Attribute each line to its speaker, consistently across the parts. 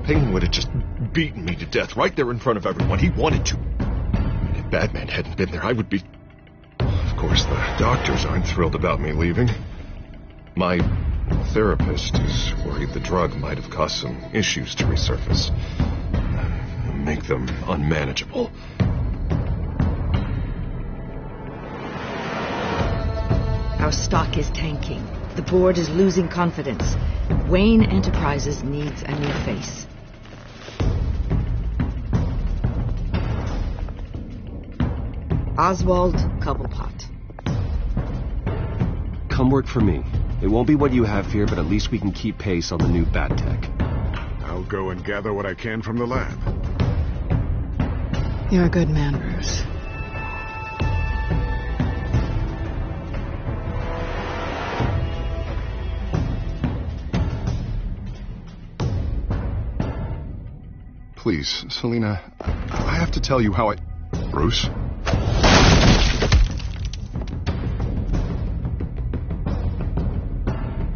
Speaker 1: Payne would have just beaten me to death right there in front of everyone. He wanted to. If Batman hadn't been there, I would be... Of course, the doctors aren't thrilled about me leaving. My therapist is worried the drug might have caused some issues to resurface. Make them unmanageable.
Speaker 2: Our stock is tanking. The board is losing confidence. Wayne Enterprises needs a new face. Oswald Cobblepot.
Speaker 3: Come work for me. It won't be what you have here, but at least we can keep pace on the new bat tech.
Speaker 4: I'll go and gather what I can from the lab.
Speaker 5: You're a good man, Bruce.
Speaker 4: Please, Selina, I have to tell you how I... Bruce?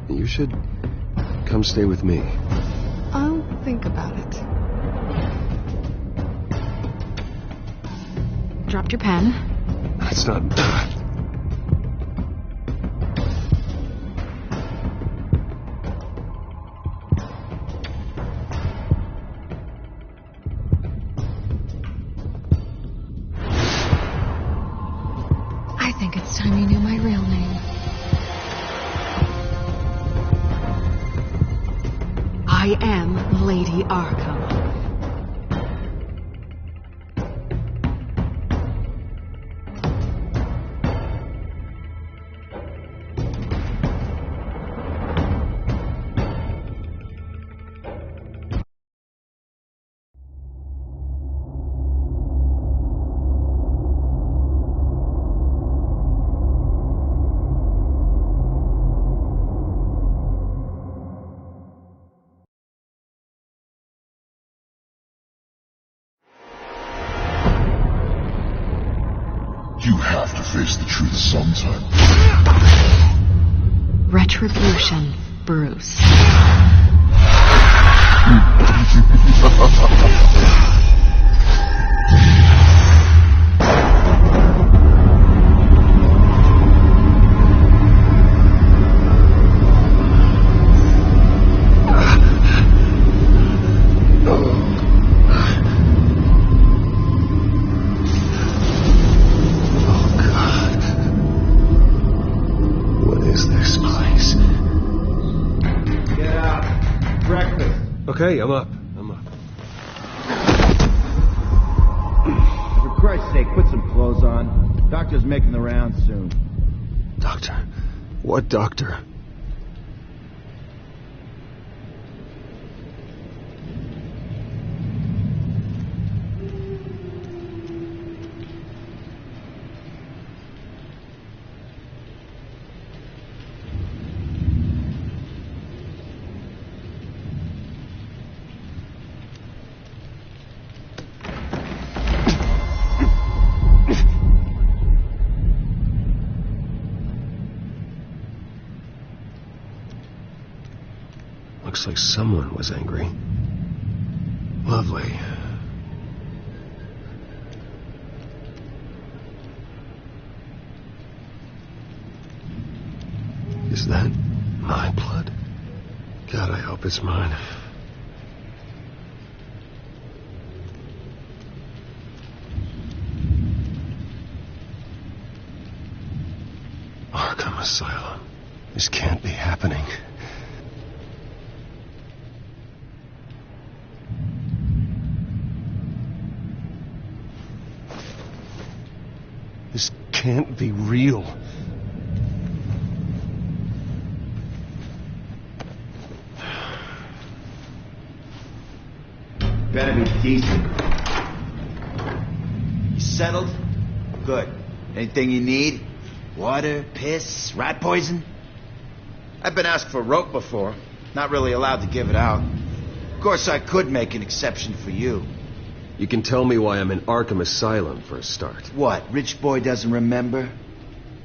Speaker 3: You should come stay with me.
Speaker 5: I'll think about it.
Speaker 2: Dropped your pen.
Speaker 3: That's not...
Speaker 5: I think it's time you knew my real name.
Speaker 2: I am Lady Arkham.
Speaker 6: You have to face the truth sometime.
Speaker 2: Retribution, Bruce.
Speaker 3: Okay, I'm up.
Speaker 7: For Christ's sake, put some clothes on. Doctor's making the rounds soon.
Speaker 3: Doctor? What doctor? Looks like someone was angry. Lovely. Is that my blood? God, I hope it's mine. Arkham Asylum. This can't be happening. This can't be real.
Speaker 7: Better be decent. You settled? Good. Anything you need? Water, piss, rat poison? I've been asked for rope before. Not really allowed to give it out. Of course, I could make an exception for you.
Speaker 3: You can tell me why I'm in Arkham Asylum for a start.
Speaker 7: What, rich boy doesn't remember?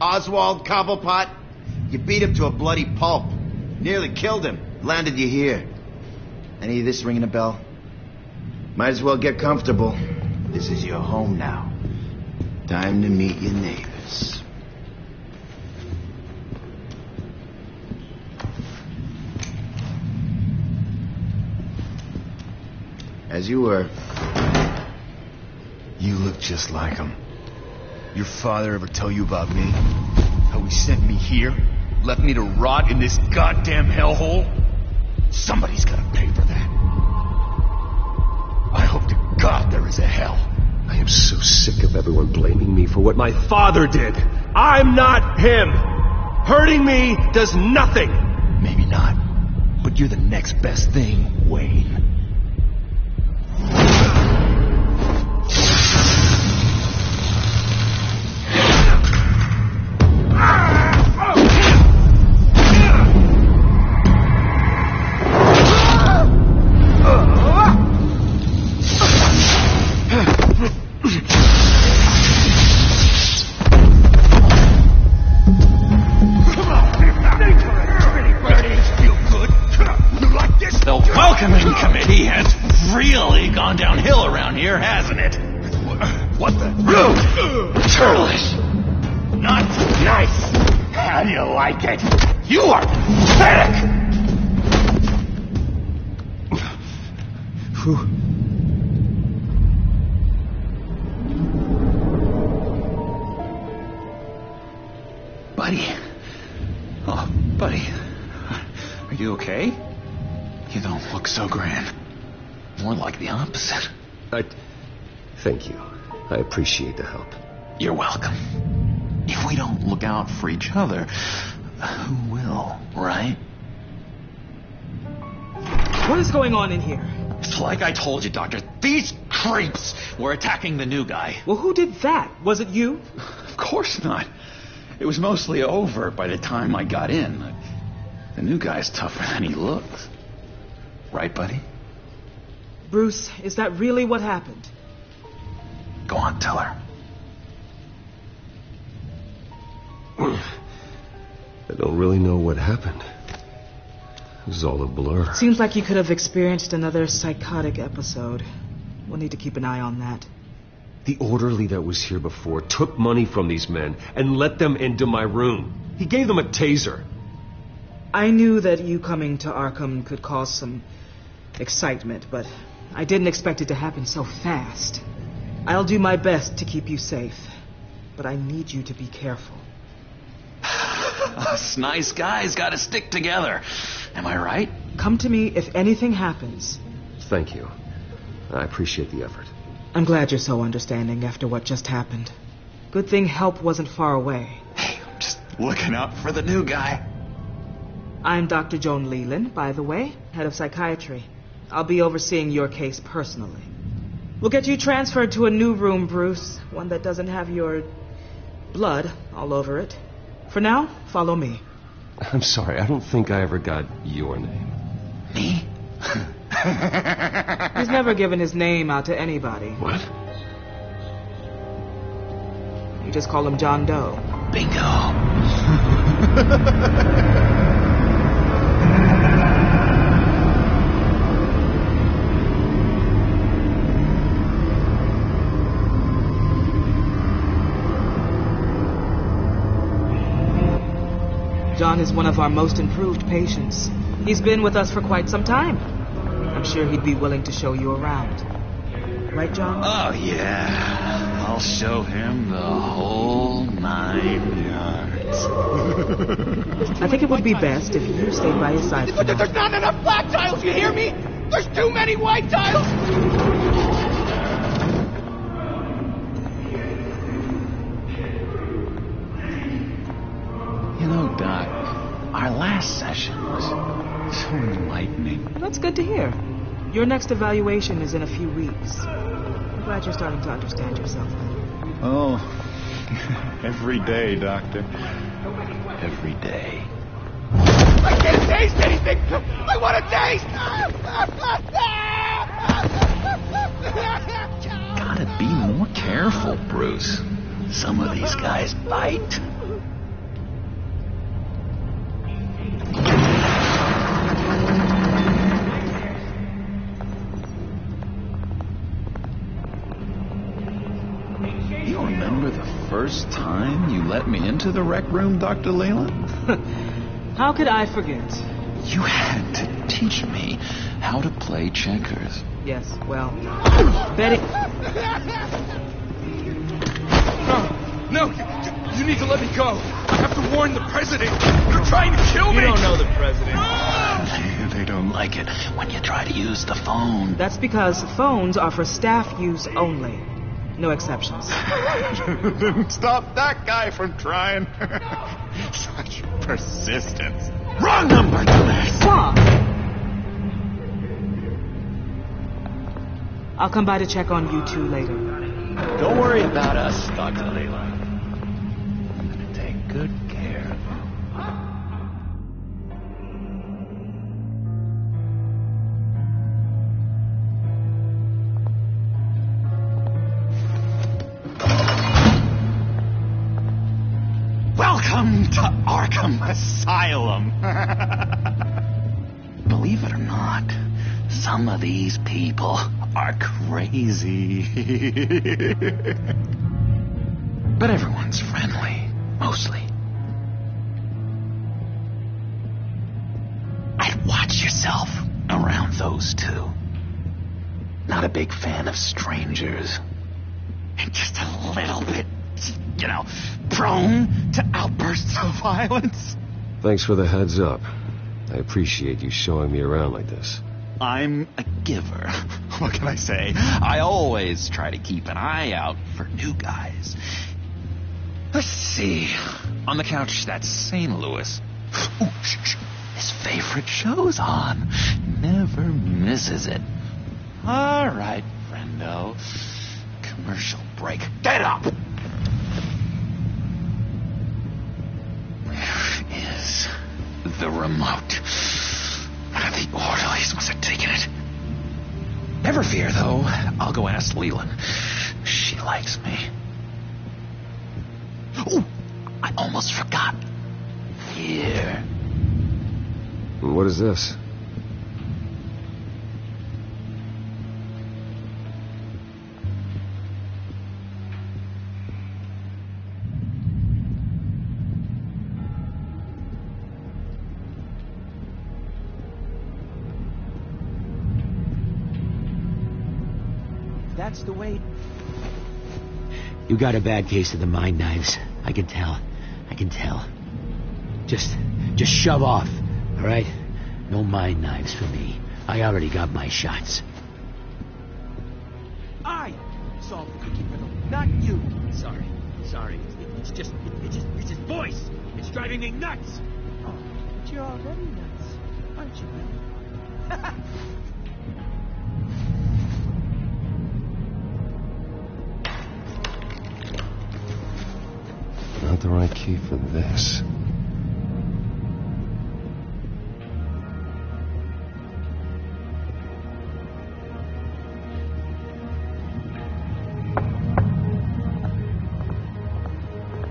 Speaker 7: Oswald Cobblepot? You beat him to a bloody pulp. Nearly killed him. Landed you here. Any of this ringing a bell? Might as well get comfortable. This is your home now. Time to meet your neighbors. As you were.
Speaker 8: You look just like him. Your father ever tell you about me? How he sent me here? Left me to rot in this goddamn hellhole? Somebody's gotta pay for that. I hope to God there is a hell.
Speaker 3: I am so sick of everyone blaming me for what my father did. I'm not him. Hurting me does nothing.
Speaker 8: Maybe not, but you're the next best thing, Wayne.
Speaker 9: Downhill around here, hasn't it?
Speaker 8: What the?
Speaker 9: Turtleish! Not nice! How do you like it? You are pathetic!
Speaker 8: Buddy. Oh, buddy. Are you okay? You don't look so grand. More like the opposite.
Speaker 3: Thank you. I appreciate the help.
Speaker 8: You're welcome. If we don't look out for each other, who will, right?
Speaker 10: What is going on in here?
Speaker 9: It's like I told you, Doctor. These creeps were attacking the new guy.
Speaker 10: Well, who did that? Was it you?
Speaker 8: Of course not. It was mostly over by the time I got in. The new guy's tougher than he looks. Right, buddy?
Speaker 10: Bruce, is that really what happened?
Speaker 8: Go on, tell her.
Speaker 3: I don't really know what happened. It was all a blur.
Speaker 10: Seems like you could have experienced another psychotic episode. We'll need to keep an eye on that.
Speaker 3: The orderly that was here before took money from these men and let them into my room. He gave them a taser.
Speaker 10: I knew that you coming to Arkham could cause some excitement, but I didn't expect it to happen so fast. I'll do my best to keep you safe, but I need you to be careful.
Speaker 9: Us nice guys gotta stick together. Am I right?
Speaker 10: Come to me if anything happens.
Speaker 3: Thank you. I appreciate the effort.
Speaker 10: I'm glad you're so understanding after what just happened. Good thing help wasn't far away.
Speaker 9: Hey, I'm just looking out for the new guy.
Speaker 10: I'm Dr. Joan Leland, by the way, head of psychiatry. I'll be overseeing your case personally. We'll get you transferred to a new room, Bruce. One that doesn't have your blood all over it. For now, follow me.
Speaker 3: I'm sorry, I don't think I ever got your name.
Speaker 9: Me?
Speaker 10: He's never given his name out to anybody.
Speaker 3: What?
Speaker 10: You just call him John Doe.
Speaker 9: Bingo.
Speaker 10: John is one of our most improved patients. He's been with us for quite some time. I'm sure he'd be willing to show you around. Right, John?
Speaker 9: Oh, yeah. I'll show him the whole 9 yards.
Speaker 10: I think it would be best if you stayed by his side for now.
Speaker 11: There's not enough black tiles, you hear me? There's too many white tiles!
Speaker 8: You know, Doc, our last session was so enlightening.
Speaker 10: Well, that's good to hear. Your next evaluation is in a few weeks. I'm glad you're starting to understand yourself better.
Speaker 8: Oh, every day, Doctor. Every day.
Speaker 11: I can't taste anything! I want to taste!
Speaker 8: Gotta be more careful, Bruce. Some of these guys bite.
Speaker 12: to the rec room, Dr. Leland?
Speaker 10: How could I forget?
Speaker 12: You had to teach me how to play checkers.
Speaker 10: Yes, well, Betty...
Speaker 8: No, you need to let me go. I have to warn the president. They're trying to kill me.
Speaker 10: You don't know the president.
Speaker 12: They don't like it when you try to use the phone.
Speaker 10: That's because phones are for staff use only. No exceptions.
Speaker 12: Didn't stop that guy from trying. Such persistence. Wrong number, dumbass.
Speaker 10: Stop! I'll come by to check on you two later.
Speaker 12: Don't worry about us, Dr. Leland. I'm gonna take good care of you. Welcome to Arkham Asylum. Believe it or not, some of these people are crazy. But everyone's friendly, mostly. I'd watch yourself around those two. Not a big fan of strangers. And just a little bit, prone to outbursts of violence.
Speaker 3: Thanks for the heads up. I appreciate you showing me around like this.
Speaker 12: I'm a giver. What can I say? I always try to keep an eye out for new guys. Let's see. On the couch, that's St. Louis. Ooh, shh. His favorite show's on. Never misses it. All right, friendo. Commercial break. Get up! Where is the remote? The orderlies must have taken it. Never fear, though. I'll go ask Leland. She likes me. Ooh, I almost forgot. Here.
Speaker 3: What is this?
Speaker 13: That's the way... You got a bad case of the mind knives. I can tell. Just shove off, all right? No mind knives for me. I already got my shots.
Speaker 9: I solved the cookie riddle, not you. Sorry. It's just his voice. It's driving me nuts. Oh, but you're already nuts, aren't you?
Speaker 3: Not the right key for this.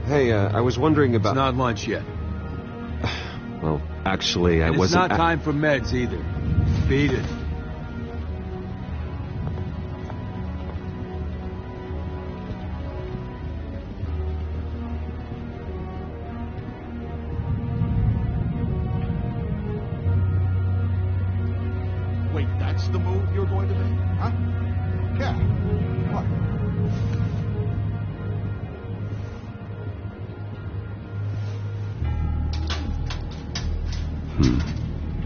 Speaker 3: Hey, I was wondering about...
Speaker 14: It's not lunch yet.
Speaker 3: Well, actually, I wasn't...
Speaker 14: It's not time for meds either. Beat it.
Speaker 4: Wait, that's the move you're going to make? Huh? Yeah. What?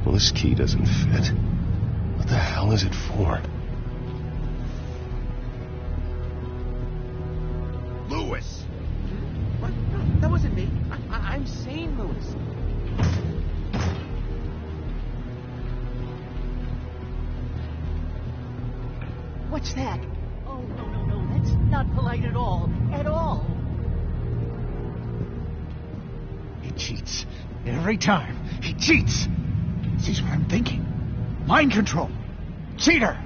Speaker 3: Well, this key doesn't fit. What the hell is it for?
Speaker 9: Lewis! What? No, that wasn't me. I'm St. Louis. What's that? Oh, no. That's not polite at all. At all.
Speaker 12: He cheats. Every time. He cheats. Sees what I'm thinking. Mind control. Cheater.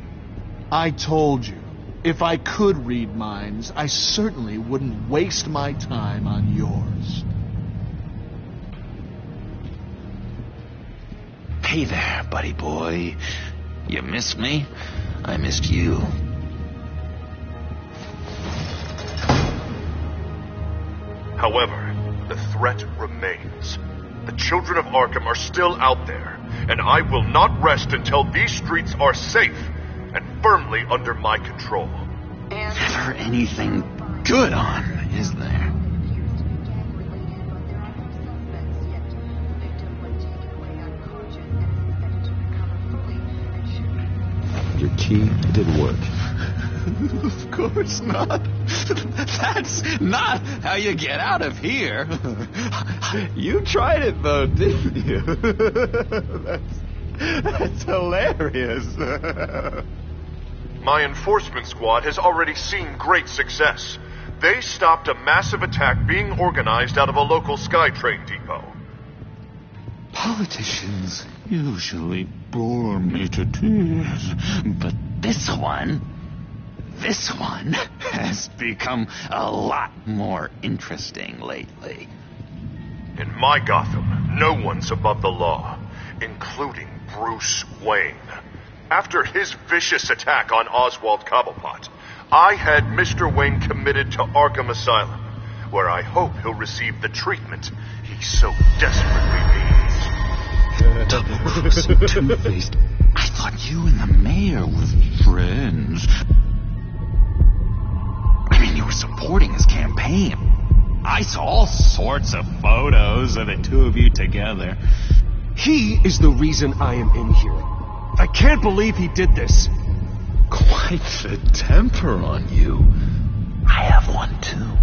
Speaker 15: I told you, if I could read minds, I certainly wouldn't waste my time on yours.
Speaker 12: Hey there, buddy boy. You missed me? I missed you.
Speaker 1: However, the threat remains. The children of Arkham are still out there, and I will not rest until these streets are safe and firmly under my control.
Speaker 12: Never anything good on, is there?
Speaker 3: Your key didn't work.
Speaker 12: Of course not. That's not how you get out of here. You tried it, though, didn't you? That's hilarious.
Speaker 1: My enforcement squad has already seen great success. They stopped a massive attack being organized out of a local SkyTrain depot.
Speaker 12: Politicians usually bore me to tears, but this one has become a lot more interesting lately.
Speaker 1: In my Gotham, no one's above the law, including Bruce Wayne. After his vicious attack on Oswald Cobblepot, I had Mr. Wayne committed to Arkham Asylum, where I hope he'll receive the treatment he so desperately needs.
Speaker 3: Double-crossing two-faced.
Speaker 12: I thought you and the mayor were friends. I mean, you were supporting his campaign. I saw all sorts of photos of the two of you together.
Speaker 3: He is the reason I am in here. I can't believe he did this.
Speaker 12: Quite the temper on you. I have one, too.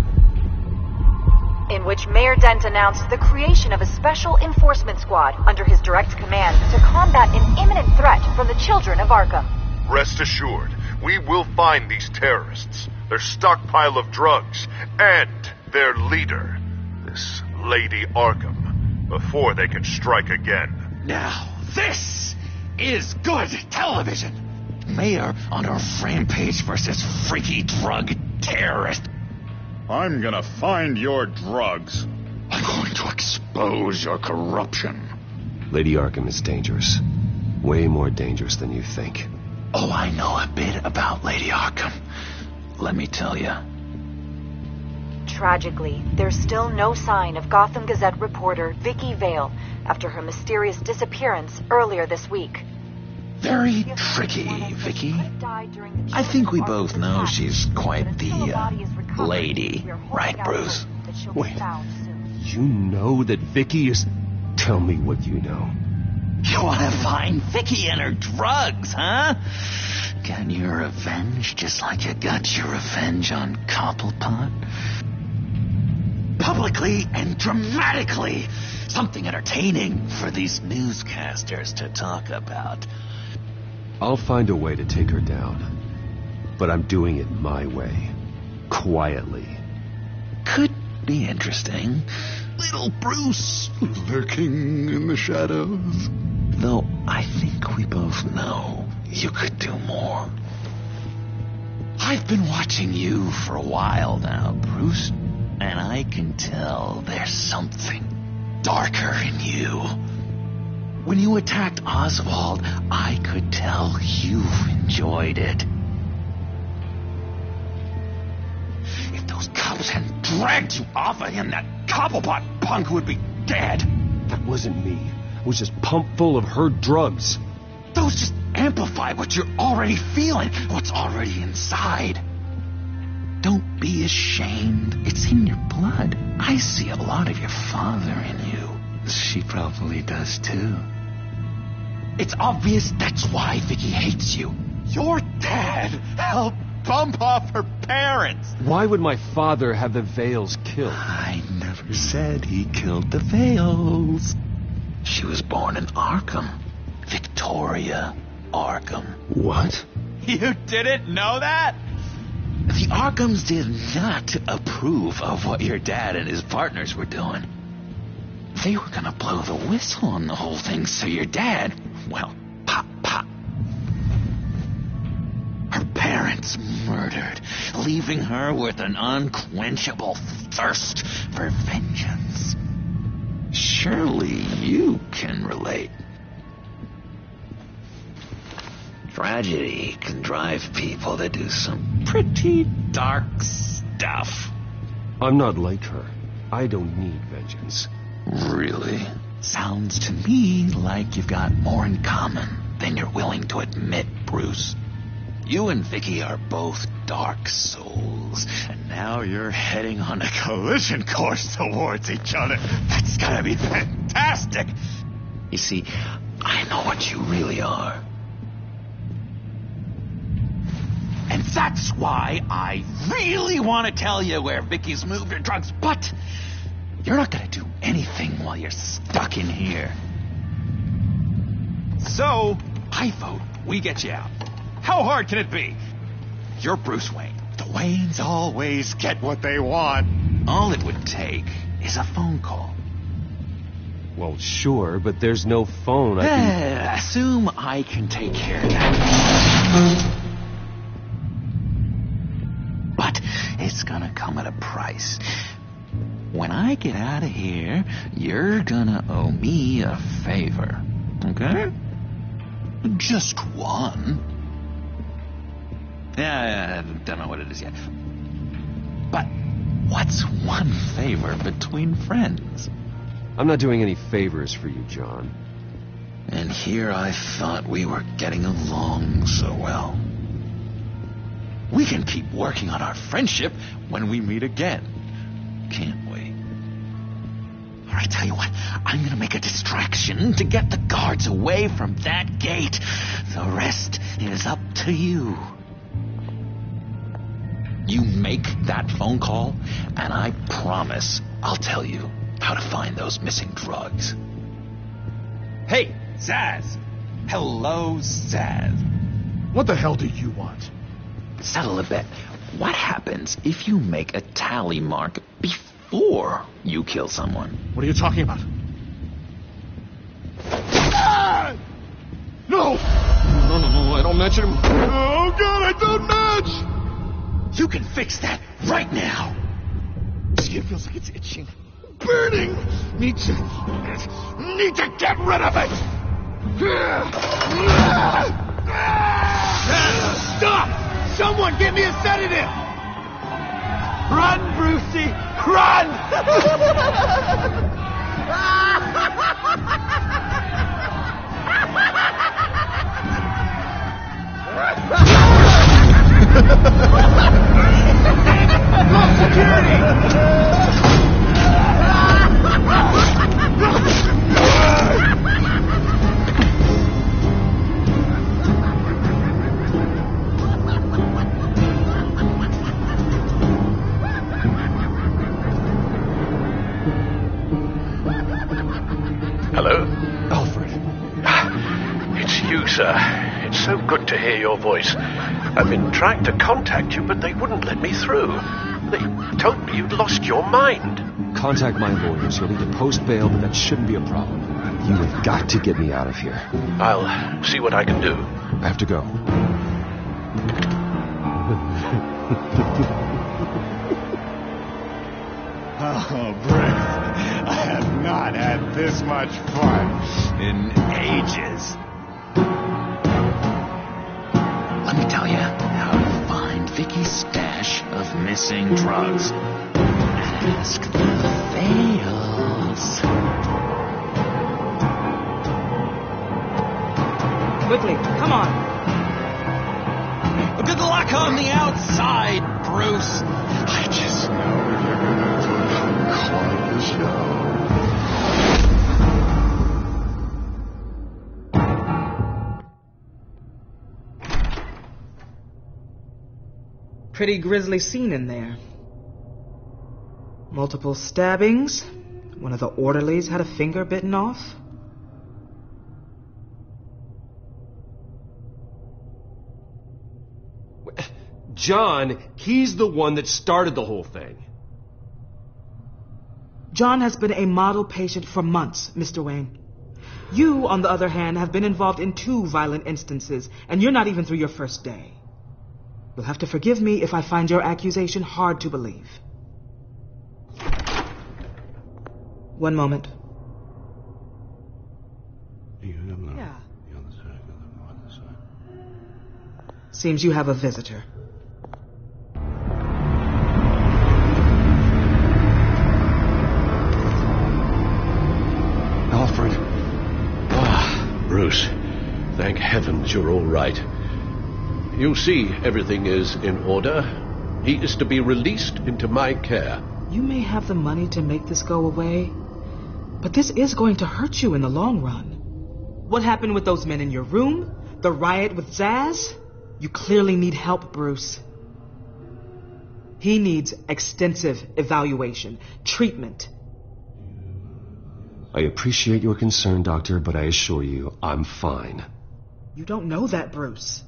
Speaker 16: In which Mayor Dent announced the creation of a special enforcement squad under his direct command to combat an imminent threat from the children of Arkham.
Speaker 1: Rest assured, we will find these terrorists, their stockpile of drugs, and their leader, this Lady Arkham, before they can strike again.
Speaker 12: Now, this is good television. Mayor on a rampage versus freaky drug terrorist.
Speaker 17: I'm gonna find your drugs.
Speaker 12: I'm going to expose your corruption.
Speaker 3: Lady Arkham is dangerous. Way more dangerous than you think.
Speaker 12: Oh, I know a bit about Lady Arkham. Let me tell you.
Speaker 16: Tragically, there's still no sign of Gotham Gazette reporter Vicky Vale after her mysterious disappearance earlier this week.
Speaker 12: Very tricky, Vicky. I think we both know she's quite the lady, right, Bruce?
Speaker 3: Wait, you know that Vicky is... Tell me what you know.
Speaker 12: You want to find Vicky and her drugs, huh? Get your revenge just like you got your revenge on Cobblepot? Publicly and dramatically. Something entertaining for these newscasters to talk about.
Speaker 3: I'll find a way to take her down. But I'm doing it my way. Quietly.
Speaker 12: Could be interesting. Little Bruce lurking in the shadows. Though I think we both know you could do more. I've been watching you for a while now, Bruce, and I can tell there's something darker in you. When you attacked Oswald, I could tell you enjoyed it. If those cops hadn't dragged you off of him, that Cobblepot punk would be dead.
Speaker 3: That wasn't me. It was just pumped full of her drugs.
Speaker 12: Those just amplify what you're already feeling, what's already inside. Don't be ashamed. It's in your blood. I see a lot of your father in you. She probably does too. It's obvious that's why Vicky hates you. Your dad helped bump off her parents.
Speaker 3: Why would my father have the Vales killed?
Speaker 12: I never said he killed the Vales. She was born in Arkham. Victoria Arkham.
Speaker 3: What?
Speaker 12: You didn't know that? The Arkhams did not approve of what your dad and his partners were doing. They were gonna blow the whistle on the whole thing, so your dad, well, pop. Her parents murdered, leaving her with an unquenchable thirst for vengeance. Surely you can relate. Tragedy can drive people to do some pretty dark stuff.
Speaker 3: I'm not like her. I don't need vengeance.
Speaker 12: Really? Sounds to me like you've got more in common than you're willing to admit, Bruce. You and Vicky are both dark souls, and now you're heading on a collision course towards each other. That's gotta be fantastic! You see, I know what you really are. And that's why I really want to tell you where Vicky's moved her drugs, but you're not gonna do anything while you're stuck in here. So, I vote we get you out. How hard can it be? You're Bruce Wayne. The Waynes always get what they want. All it would take is a phone call.
Speaker 3: Well, sure, but there's no phone.
Speaker 12: Assume I can take care of that. But it's gonna come at a price. When I get out of here, you're gonna owe me a favor. Okay? Just one. Yeah, I don't know what it is yet. But what's one favor between friends?
Speaker 3: I'm not doing any favors for you, John.
Speaker 12: And here I thought we were getting along so well. We can keep working on our friendship when we meet again, can't we? All right, tell you what, I'm gonna make a distraction to get the guards away from that gate. The rest is up to you. You make that phone call, and I promise I'll tell you how to find those missing drugs. Hey, Zaz. Hello, Zaz.
Speaker 15: What the hell do you want?
Speaker 12: Settle a bet. What happens if you make a tally mark before you kill someone?
Speaker 15: What are you talking about? Ah! No! No, I don't match him. Oh, God, I don't match!
Speaker 12: You can fix that right now.
Speaker 15: Skin feels like it's itching. Burning! Need to get rid of it!
Speaker 11: Stop! Someone give me a sedative! Run, Brucey! Run!
Speaker 18: Hello? Alfred. It's you, sir. It's so good to hear your voice. I've been trying to contact you, but they wouldn't let me through. They told me you'd lost your mind.
Speaker 3: Contact my lawyers. You'll need to post bail, but that shouldn't be a problem. You have got to get me out of here.
Speaker 18: I'll see what I can do.
Speaker 3: I have to go.
Speaker 8: Oh, Bruce, I have not had this much fun in ages.
Speaker 12: Let me tell you how to find Vicky's stash of missing drugs. Ask the Vales.
Speaker 10: Quickly, come on.
Speaker 12: Good luck on the outside, Bruce.
Speaker 8: I just know you're gonna put on quite the show.
Speaker 10: Pretty grisly scene in there. Multiple stabbings. One of the orderlies had a finger bitten off.
Speaker 3: John, he's the one that started the whole thing.
Speaker 10: John has been a model patient for months, Mr. Wayne. You, on the other hand, have been involved in 2 violent instances, and you're not even through your first day. You'll have to forgive me if I find your accusation hard to believe. One moment. Yeah. Seems you have a visitor.
Speaker 18: Alfred. Ah, Bruce. Thank heavens you're all right. You see, everything is in order. He is to be released into my care.
Speaker 10: You may have the money to make this go away, but this is going to hurt you in the long run. What happened with those men in your room? The riot with Zaz? You clearly need help, Bruce. He needs extensive evaluation, treatment.
Speaker 3: I appreciate your concern, Doctor, but I assure you, I'm fine.
Speaker 10: You don't know that, Bruce.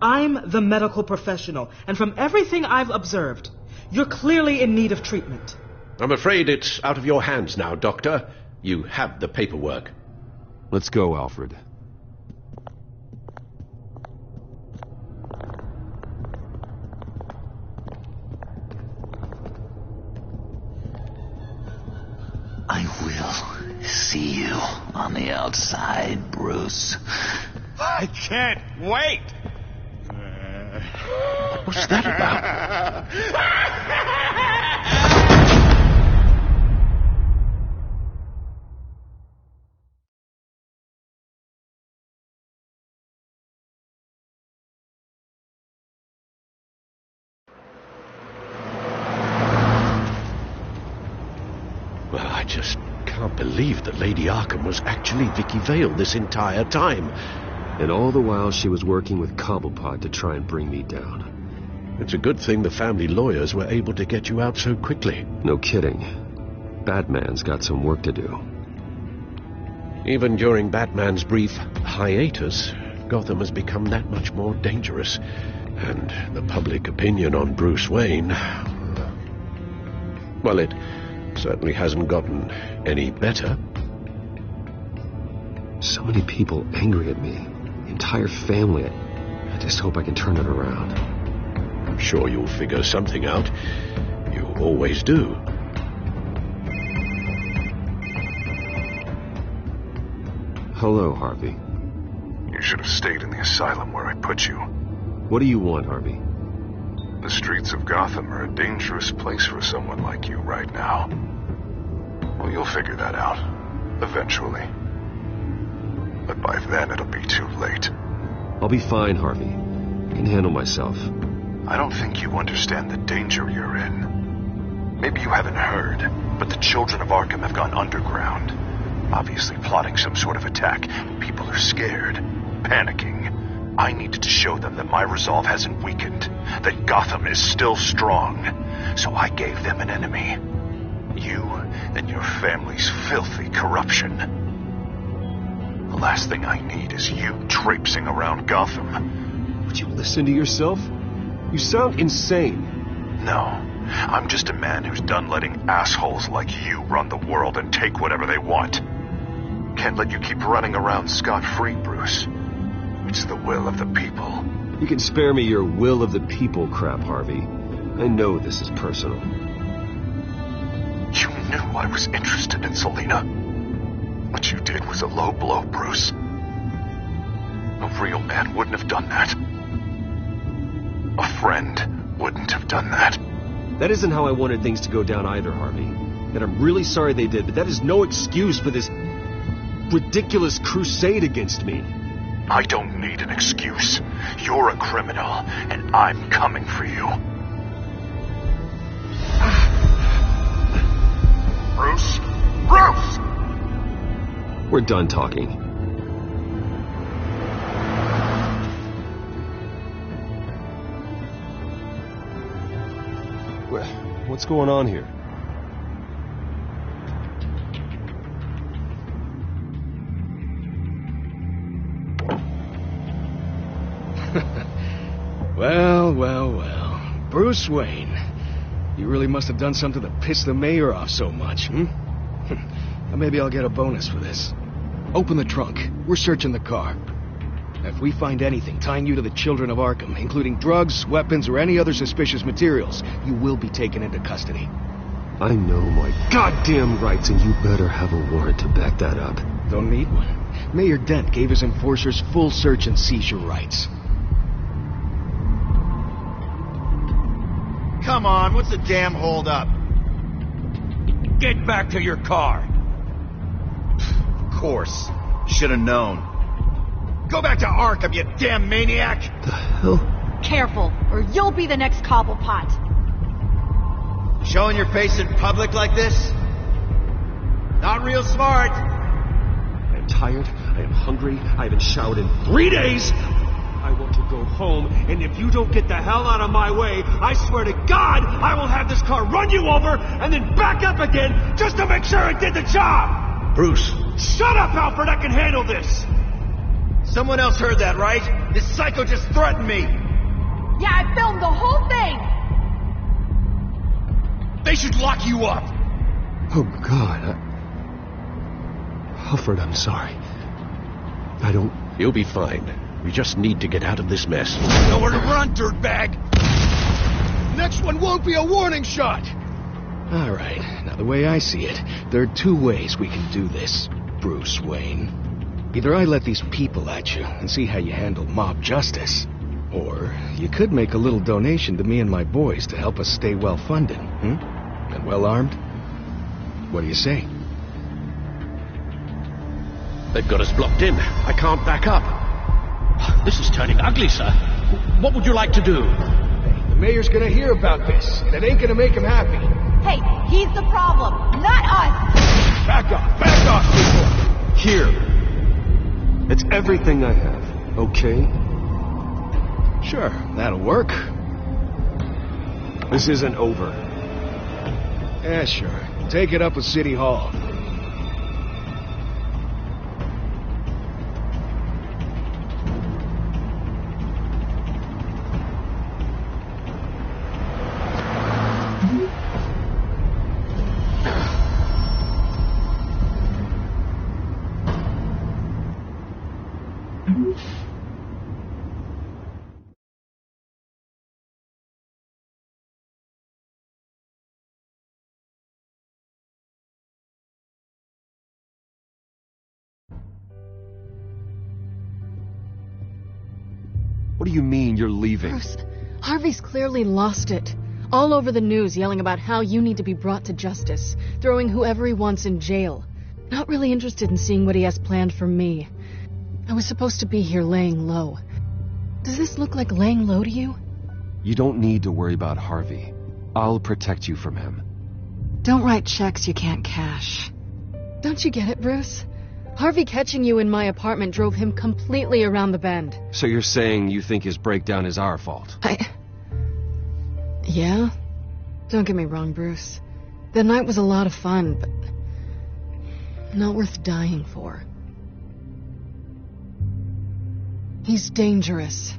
Speaker 10: I'm the medical professional, and from everything I've observed, you're clearly in need of treatment.
Speaker 18: I'm afraid it's out of your hands now, Doctor. You have the paperwork.
Speaker 3: Let's go, Alfred.
Speaker 12: I will see you on the outside, Bruce.
Speaker 11: I can't wait!
Speaker 18: What's that about? Well, I just can't believe that Lady Arkham was actually Vicky Vale this entire time.
Speaker 3: And all the while she was working with Cobblepot to try and bring me down.
Speaker 18: It's a good thing the family lawyers were able to get you out so quickly.
Speaker 3: No kidding. Batman's got some work to do.
Speaker 18: Even during Batman's brief hiatus, Gotham has become that much more dangerous. And the public opinion on Bruce Wayne... well, it certainly hasn't gotten any better.
Speaker 3: So many people angry at me. The entire family. I just hope I can turn it around.
Speaker 18: I'm sure you'll figure something out. You always do.
Speaker 3: Hello, Harvey.
Speaker 6: You should have stayed in the asylum where I put you.
Speaker 3: What do you want, Harvey?
Speaker 6: The streets of Gotham are a dangerous place for someone like you right now. Well, you'll figure that out. Eventually. But by then it'll be too late.
Speaker 3: I'll be fine, Harvey. I can handle myself.
Speaker 6: I don't think you understand the danger you're in. Maybe you haven't heard, but the children of Arkham have gone underground. Obviously plotting some sort of attack. People are scared, panicking. I needed to show them that my resolve hasn't weakened, that Gotham is still strong. So I gave them an enemy. You and your family's filthy corruption. The last thing I need is you traipsing around Gotham.
Speaker 3: Would you listen to yourself? You sound insane.
Speaker 6: No, I'm just a man who's done letting assholes like you run the world and take whatever they want. Can't let you keep running around scot-free, Bruce. It's the will of the people.
Speaker 3: You can spare me your will of the people crap, Harvey. I know this is personal.
Speaker 6: You knew I was interested in Selina. What you did was a low blow, Bruce. A real man wouldn't have done that. A friend wouldn't have done that.
Speaker 3: That isn't how I wanted things to go down either, Harvey. And I'm really sorry they did, but that is no excuse for this ridiculous crusade against me.
Speaker 6: I don't need an excuse. You're a criminal, and I'm coming for you. Bruce? Bruce!
Speaker 3: We're done talking. What's going on here?
Speaker 19: Well. Bruce Wayne. You really must have done something to piss the mayor off so much, Now maybe I'll get a bonus for this. Open the trunk. We're searching the car. If we find anything tying you to the children of Arkham, including drugs, weapons, or any other suspicious materials, you will be taken into custody.
Speaker 3: I know my goddamn rights, and you better have a warrant to back that up.
Speaker 19: Don't need one. Mayor Dent gave his enforcers full search and seizure rights.
Speaker 7: Come on, what's the damn hold up?
Speaker 9: Get back to your car.
Speaker 7: course. Should have known. Go back to Arkham, you damn maniac!
Speaker 19: The hell?
Speaker 16: Careful, or you'll be the next Cobblepot.
Speaker 7: Showing your face in public like this? Not real smart.
Speaker 3: I am tired. I am hungry. I haven't showered in 3 days. I want to go home, and if you don't get the hell out of my way, I swear to God, I will have this car run you over and then back up again just to make sure it did the job!
Speaker 18: Bruce.
Speaker 3: Shut up, Alfred! I can handle this!
Speaker 7: Someone else heard that, right? This psycho just threatened me!
Speaker 16: Yeah, I filmed the whole thing!
Speaker 8: They should lock you up!
Speaker 19: Oh, God. Alfred, I'm sorry. I don't...
Speaker 18: You'll be fine. We just need to get out of this mess.
Speaker 8: Nowhere to run, dirtbag!
Speaker 19: Next one won't be a warning shot! All right, now the way I see it, there are 2 ways we can do this, Bruce Wayne. Either I let these people at you and see how you handle mob justice, or you could make a little donation to me and my boys to help us stay well-funded, and well-armed. What do you say?
Speaker 18: They've got us blocked in. I can't back up.
Speaker 9: This is turning ugly, sir. What would you like to do?
Speaker 19: The mayor's gonna hear about this, and it ain't gonna make him happy.
Speaker 16: Hey, he's the problem, not us!
Speaker 19: Back off, people!
Speaker 3: Here. It's everything I have, okay?
Speaker 19: Sure, that'll work.
Speaker 3: This isn't over.
Speaker 19: Yeah, sure. Take it up with City Hall.
Speaker 3: What do you mean you're leaving?
Speaker 5: Bruce, Harvey's clearly lost it. All over the news yelling about how you need to be brought to justice, throwing whoever he wants in jail. Not really interested in seeing what he has planned for me. I was supposed to be here laying low. Does this look like laying low to you?
Speaker 3: You don't need to worry about Harvey. I'll protect you from him.
Speaker 5: Don't write checks you can't cash. Don't you get it, Bruce? Harvey catching you in my apartment drove him completely around the bend.
Speaker 3: So you're saying you think his breakdown is our fault?
Speaker 5: Yeah? Don't get me wrong, Bruce. The night was a lot of fun, but not worth dying for. He's dangerous.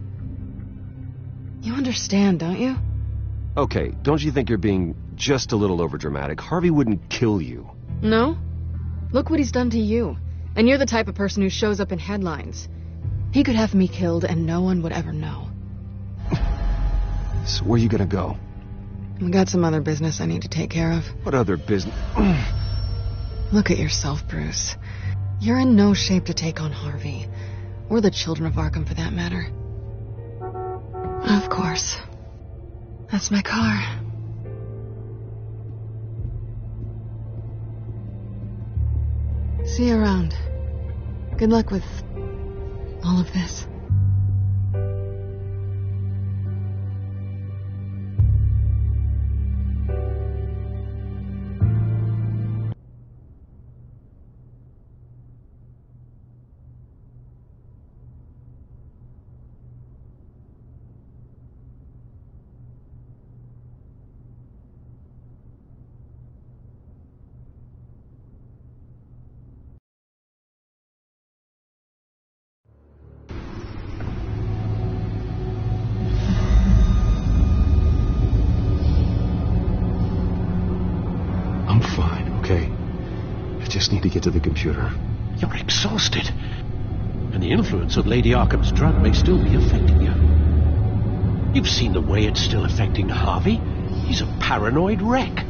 Speaker 5: You understand, don't you?
Speaker 3: Okay, don't you think you're being just a little overdramatic? Harvey wouldn't kill you.
Speaker 5: No? Look what he's done to you. And you're the type of person who shows up in headlines. He could have me killed and no one would ever know.
Speaker 3: So where are you gonna go?
Speaker 5: I've got some other business I need to take care of.
Speaker 3: What other business?
Speaker 5: Look at yourself, Bruce. You're in no shape to take on Harvey. Or the children of Arkham, for that matter. Of course. That's my car. See you around. Good luck with all of this.
Speaker 3: I'm fine, okay? I just need to get to the computer.
Speaker 18: You're exhausted. And the influence of Lady Arkham's drug may still be affecting you. You've seen the way it's still affecting Harvey. He's a paranoid wreck.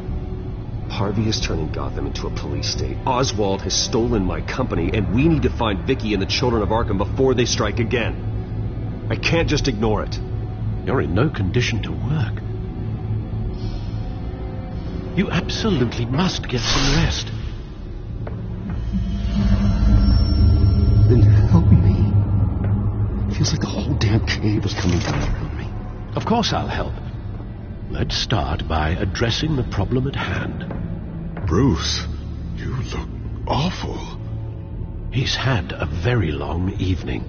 Speaker 3: Harvey is turning Gotham into a police state. Oswald has stolen my company, and we need to find Vicky and the children of Arkham before they strike again. I can't just ignore it.
Speaker 18: You're in no condition to work. You absolutely must get some rest.
Speaker 20: Then help me. Feels like the whole damn cave is coming down around me.
Speaker 18: Of course I'll help. Let's start by addressing the problem at hand.
Speaker 1: Bruce, you look awful.
Speaker 18: He's had a very long evening.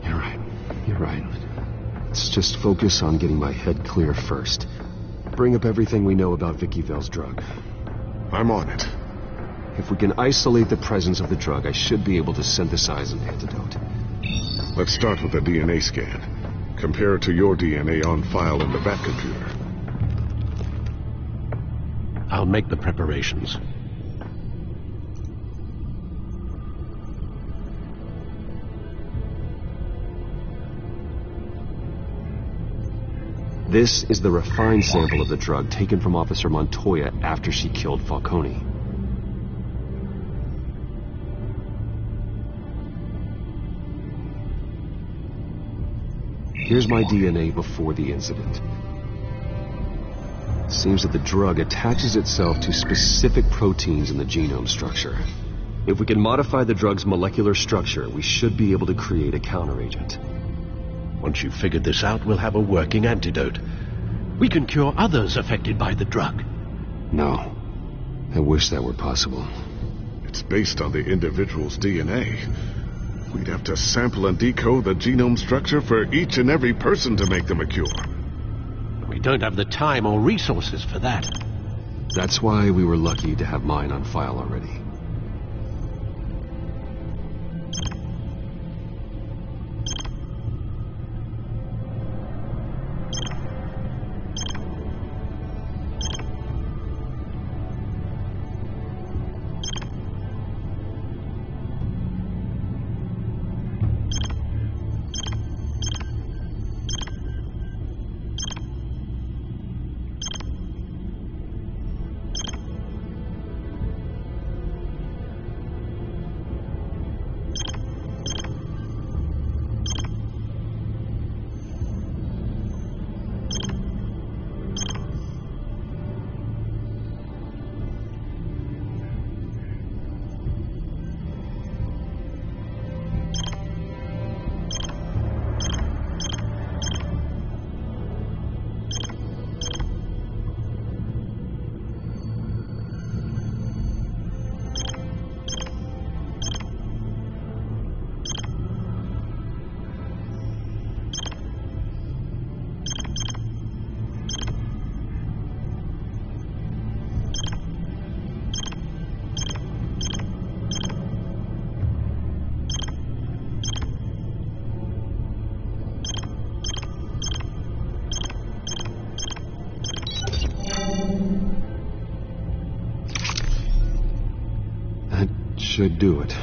Speaker 20: You're right. You're right. Let's just focus on getting my head clear first. Bring up everything we know about Vicky Vale's drug.
Speaker 1: I'm on it.
Speaker 20: If we can isolate the presence of the drug, I should be able to synthesize an antidote.
Speaker 1: Let's start with a DNA scan. Compare it to your DNA on file in the Bat computer.
Speaker 18: I'll make the preparations.
Speaker 20: This is the refined sample of the drug taken from Officer Montoya after she killed Falcone. Here's my DNA before the incident. It seems that the drug attaches itself to specific proteins in the genome structure. If we can modify the drug's molecular structure, we should be able to create a counteragent.
Speaker 18: Once you've figured this out, we'll have a working antidote. We can cure others affected by the drug.
Speaker 20: No. I wish that were possible.
Speaker 1: It's based on the individual's DNA. We'd have to sample and decode the genome structure for each and every person to make them a cure.
Speaker 18: We don't have the time or resources for that.
Speaker 20: That's why we were lucky to have mine on file already. Should do it.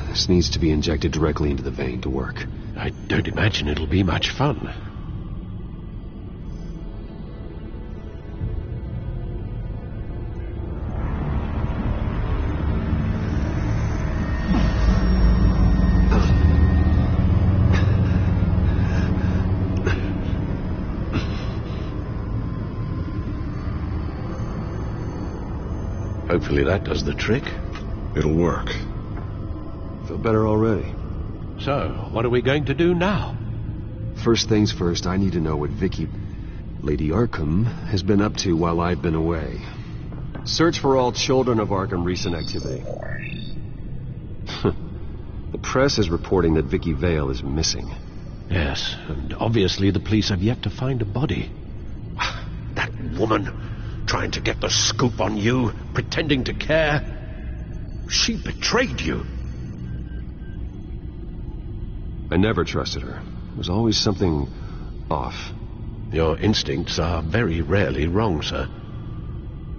Speaker 20: This needs to be injected directly into the vein to work.
Speaker 18: I don't imagine it'll be much fun. Hopefully that does the trick.
Speaker 1: It'll work.
Speaker 20: Feel better already.
Speaker 18: So, what are we going to do now?
Speaker 20: First things first, I need to know what Vicky, Lady Arkham, has been up to while I've been away. Search for all children of Arkham recent activity. The press is reporting that Vicky Vale is missing.
Speaker 18: Yes, and obviously the police have yet to find a body. That woman, trying to get the scoop on you, pretending to care. She betrayed you.
Speaker 20: I never trusted her. There was always something off.
Speaker 18: Your instincts are very rarely wrong, sir.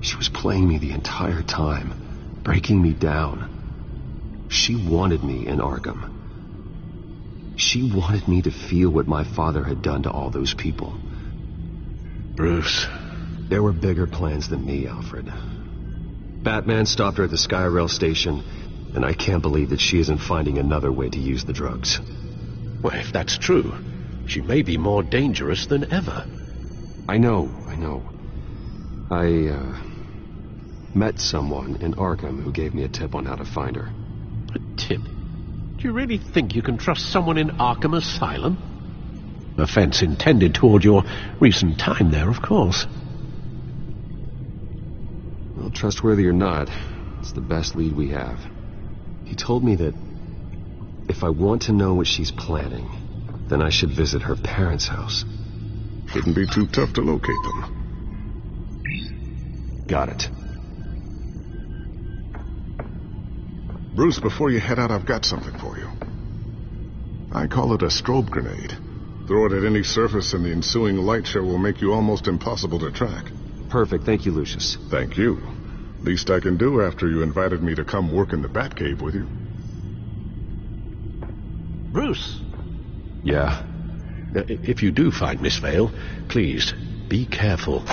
Speaker 20: She was playing me the entire time, breaking me down. She wanted me in Arkham. She wanted me to feel what my father had done to all those people.
Speaker 18: Bruce.
Speaker 20: There were bigger plans than me, Alfred. Batman stopped her at the Skyrail station, and I can't believe that she isn't finding another way to use the drugs.
Speaker 18: Well, if that's true, she may be more dangerous than ever.
Speaker 20: I know. I met someone in Arkham who gave me a tip on how to find her.
Speaker 18: A tip? Do you really think you can trust someone in Arkham Asylum? Offense intended toward your recent time there, of course.
Speaker 20: Well, trustworthy or not, it's the best lead we have. He told me that if I want to know what she's planning, then I should visit her parents' house.
Speaker 1: Shouldn't be too tough to locate them.
Speaker 20: Got it.
Speaker 1: Bruce, before you head out, I've got something for you. I call it a strobe grenade. Throw it at any surface and the ensuing light show will make you almost impossible to track.
Speaker 20: Perfect. Thank you, Lucius.
Speaker 1: Thank you. Least I can do after you invited me to come work in the Batcave with you.
Speaker 18: Bruce?
Speaker 20: Yeah?
Speaker 18: If you do find Miss Vale, please, be careful.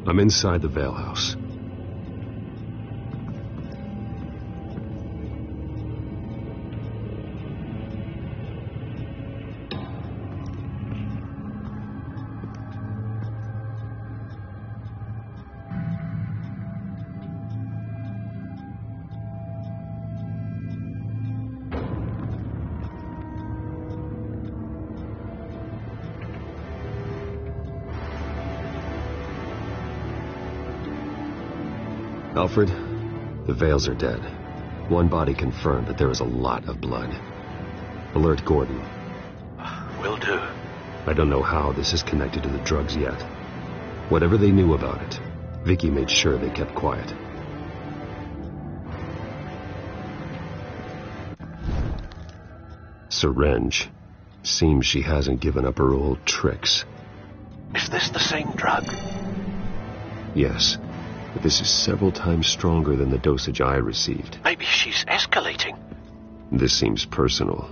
Speaker 20: I'm inside the Vale House. Alfred, the Vales are dead. One body confirmed, but there is a lot of blood. Alert Gordon.
Speaker 18: Will do.
Speaker 20: I don't know how this is connected to the drugs yet. Whatever they knew about it, Vicky made sure they kept quiet. Syringe. Seems she hasn't given up her old tricks.
Speaker 18: Is this the same drug?
Speaker 20: Yes. But this is several times stronger than the dosage I received.
Speaker 18: Maybe she's escalating.
Speaker 20: This seems personal.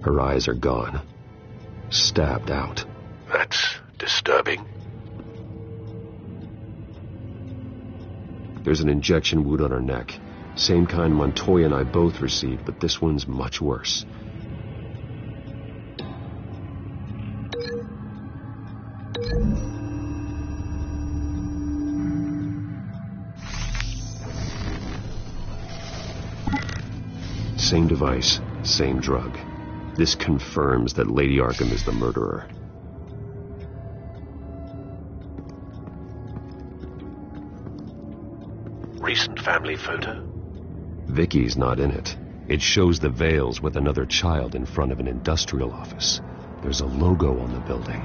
Speaker 20: Her eyes are gone. Stabbed out.
Speaker 18: That's disturbing.
Speaker 20: There's an injection wound on her neck. Same kind Montoya and I both received, but this one's much worse. Same device, same drug. This confirms that Lady Arkham is the murderer.
Speaker 18: Recent family photo?
Speaker 20: Vicky's not in it. It shows the Vales with another child in front of an industrial office. There's a logo on the building.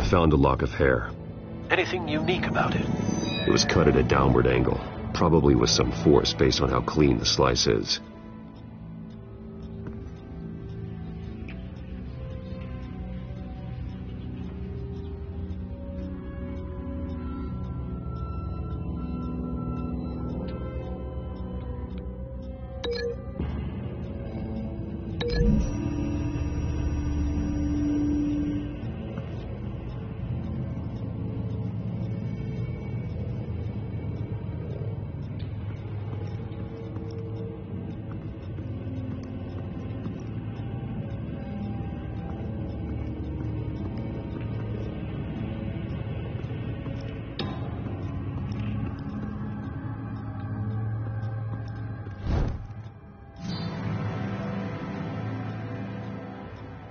Speaker 20: Found a lock of hair.
Speaker 18: Anything unique about it?
Speaker 20: It was cut at a downward angle, probably with some force based on how clean the slice is.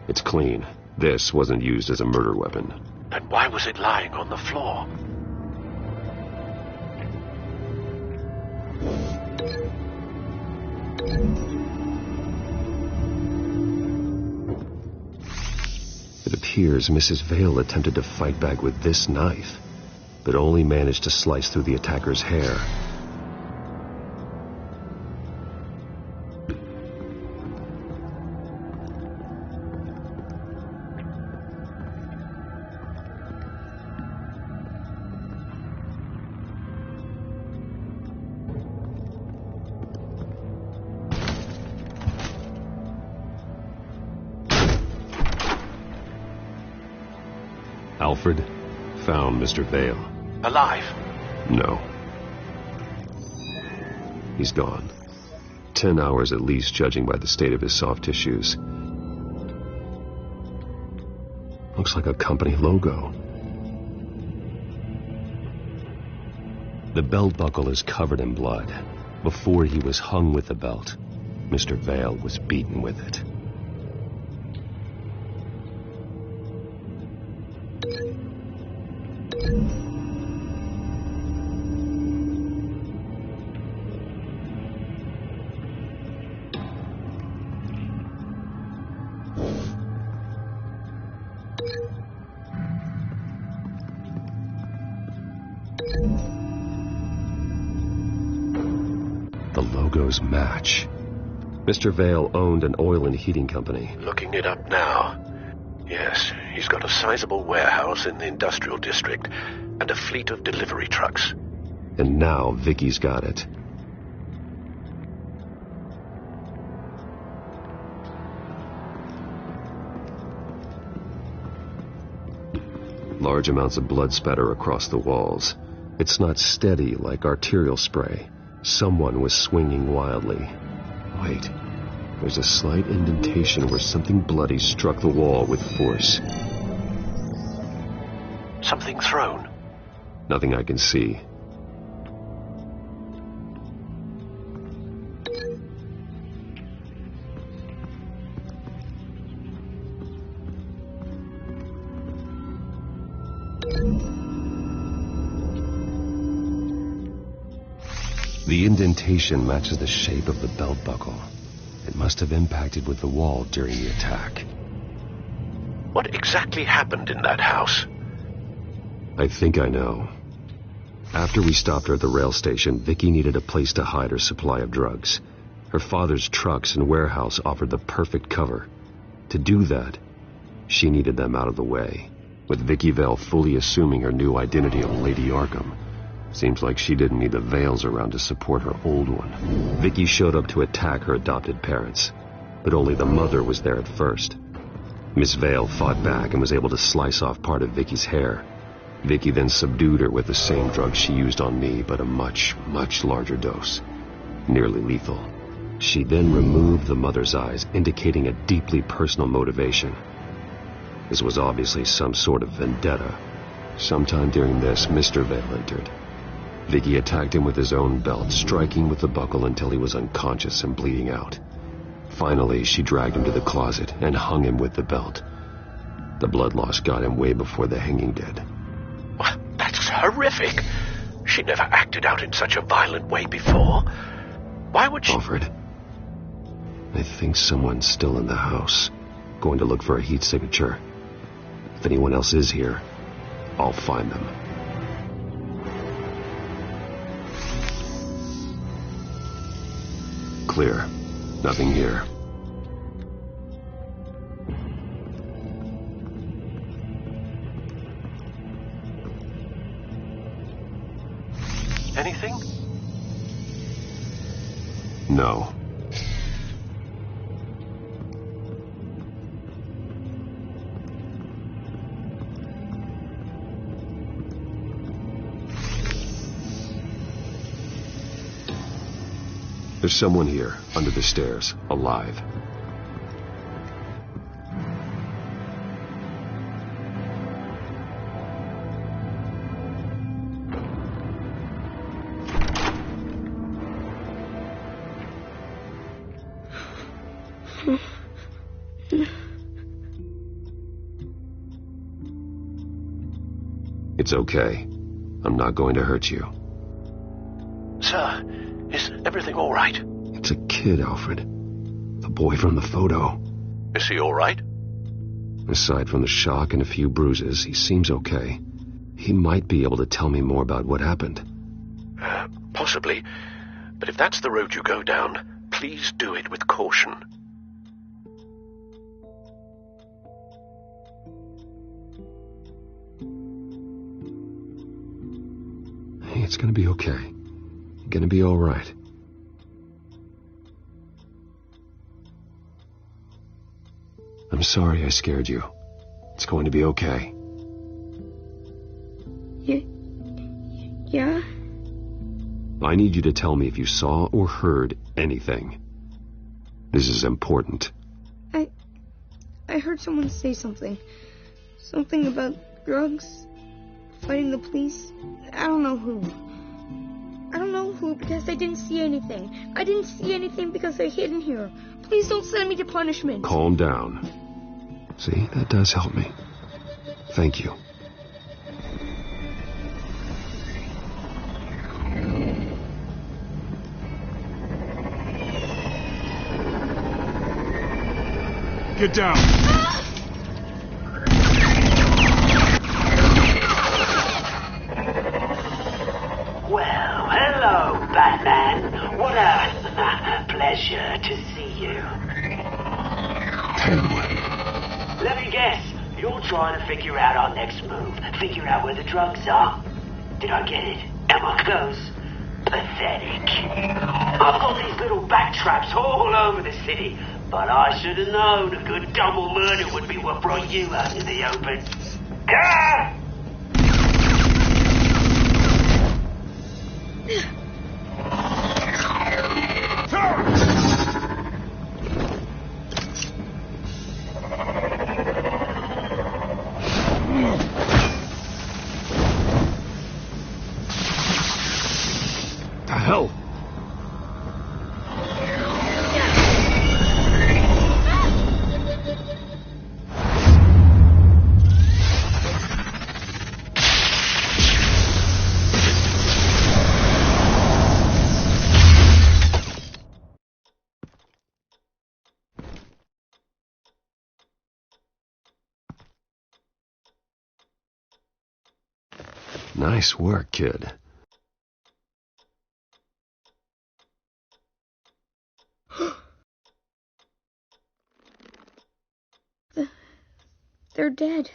Speaker 20: It's clean. This wasn't used as a murder weapon.
Speaker 18: Then why was it lying on the floor?
Speaker 20: It appears Mrs. Vale attempted to fight back with this knife, but only managed to slice through the attacker's hair. Alfred found Mr. Vale.
Speaker 18: Alive?
Speaker 20: No. He's gone. 10 hours at least, judging by the state of his soft tissues. Looks like a company logo. The belt buckle is covered in blood. Before he was hung with the belt, Mr. Vale was beaten with it. The logos match. Mr. Vale owned an oil and heating company.
Speaker 18: Looking it up now. Yes, he's got a sizable warehouse in the industrial district and a fleet of delivery trucks.
Speaker 20: And now Vicky's got it. Large amounts of blood spatter across the walls. It's not steady like arterial spray. Someone was swinging wildly. Wait, there's a slight indentation where something bloody struck the wall with force.
Speaker 18: Something thrown?
Speaker 20: Nothing I can see. The indentation matches the shape of the belt buckle. It must have impacted with the wall during the attack.
Speaker 18: What exactly happened in that house?
Speaker 20: I think I know. After we stopped her at the rail station, Vicky needed a place to hide her supply of drugs. Her father's trucks and warehouse offered the perfect cover. To do that, she needed them out of the way, with Vicky Vale fully assuming her new identity of Lady Arkham. Seems like she didn't need the Vales around to support her old one. Vicky showed up to attack her adopted parents, but only the mother was there at first. Miss Vale fought back and was able to slice off part of Vicky's hair. Vicky then subdued her with the same drug she used on me, but a much, much larger dose. Nearly lethal. She then removed the mother's eyes, indicating a deeply personal motivation. This was obviously some sort of vendetta. Sometime during this, Mr. Vale entered. Vicky attacked him with his own belt, striking with the buckle until he was unconscious and bleeding out. Finally, she dragged him to the closet and hung him with the belt. The blood loss got him way before the hanging did.
Speaker 18: That's horrific. She never acted out in such a violent way before. Why would she...
Speaker 20: Alfred, I think someone's still in the house. Going to look for a heat signature. If anyone else is here, I'll find them. Clear. Nothing here.
Speaker 18: Anything?
Speaker 20: No. There's someone here, under the stairs, alive. It's okay. I'm not going to hurt you.
Speaker 18: Sir, is everything all right?
Speaker 20: It's a kid, Alfred. The boy from the photo.
Speaker 18: Is he all right?
Speaker 20: Aside from the shock and a few bruises, he seems okay. He might be able to tell me more about what happened.
Speaker 18: Possibly. But if that's the road you go down, please do it with caution.
Speaker 20: Hey, it's gonna be okay. You're gonna be all right. I'm sorry I scared you. It's going to be okay.
Speaker 21: Yeah?
Speaker 20: I need you to tell me if you saw or heard anything. This is important.
Speaker 21: I heard someone say something. Something about drugs, fighting the police. I don't know who. I don't know who because I didn't see anything. I didn't see anything because I hid in here. Please don't send me to punishment.
Speaker 20: Calm down. See, that does help me. Thank you.
Speaker 17: Get down.
Speaker 13: Well, hello, Batman. What a pleasure to see you. Let me guess. You're trying to figure out our next move. Figure out where the drugs are. Did I get it? Am I close? Pathetic. I've got these little bat traps all over the city, but I should have known a good double murder would be what brought you out in the open. Ah!
Speaker 20: The hell? Nice work, kid.
Speaker 21: They're dead.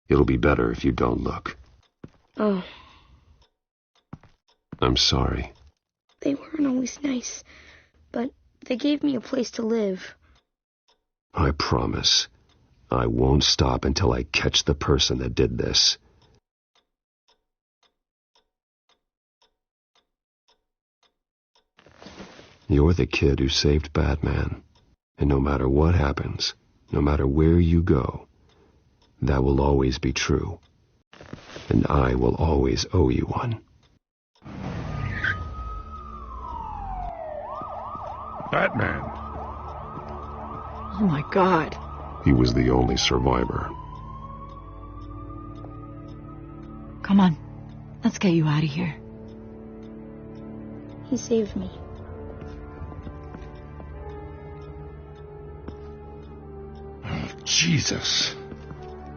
Speaker 20: It'll be better if you don't look.
Speaker 21: Oh,
Speaker 20: I'm sorry.
Speaker 21: they weren't always nice, but they gave me a place to live.
Speaker 20: I promise. I won't stop until I catch the person that did this. You're the kid who saved Batman. And no matter what happens, no matter where you go, that will always be true. And I will always owe you one.
Speaker 17: Batman.
Speaker 2: Oh my God.
Speaker 20: He was the only survivor.
Speaker 2: Come on. Let's get you out of here.
Speaker 21: He saved me.
Speaker 17: Jesus.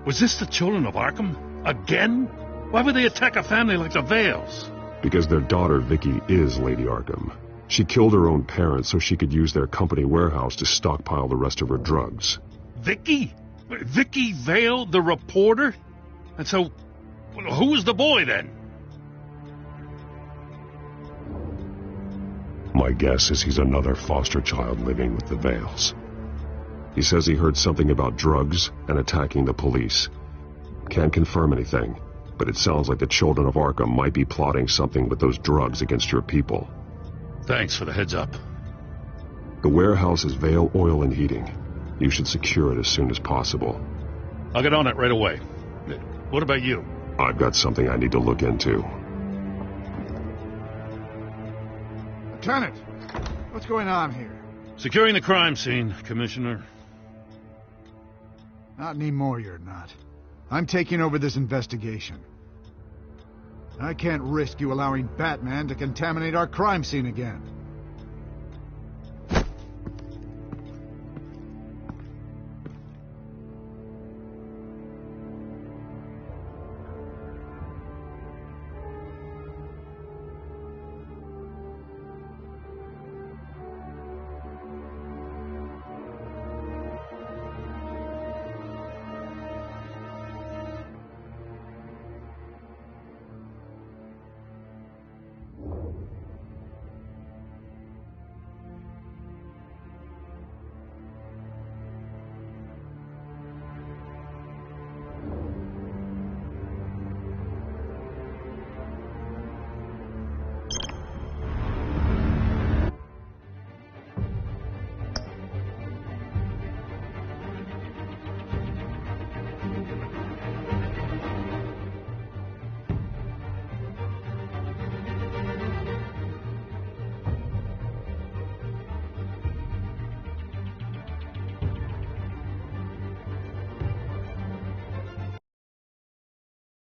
Speaker 17: Was this the children of Arkham? Again? Why would they attack a family like the Vales?
Speaker 20: Because their daughter, Vicky, is Lady Arkham. She killed her own parents so she could use their company warehouse to stockpile the rest of her drugs.
Speaker 17: Vicky? Vicky Vale, the reporter? And so, who was the boy then?
Speaker 20: My guess is he's another foster child living with the Vales. He says he heard something about drugs and attacking the police. Can't confirm anything, but it sounds like the children of Arkham might be plotting something with those drugs against your people.
Speaker 17: Thanks for the heads up.
Speaker 20: The warehouse is Vale Oil and Heating. You should secure it as soon as possible.
Speaker 17: I'll get on it right away. What about you?
Speaker 20: I've got something I need to look into.
Speaker 4: Lieutenant, what's going on here?
Speaker 17: Securing the crime scene, Commissioner.
Speaker 4: Not anymore, you're not. I'm taking over this investigation. I can't risk you allowing Batman to contaminate our crime scene again.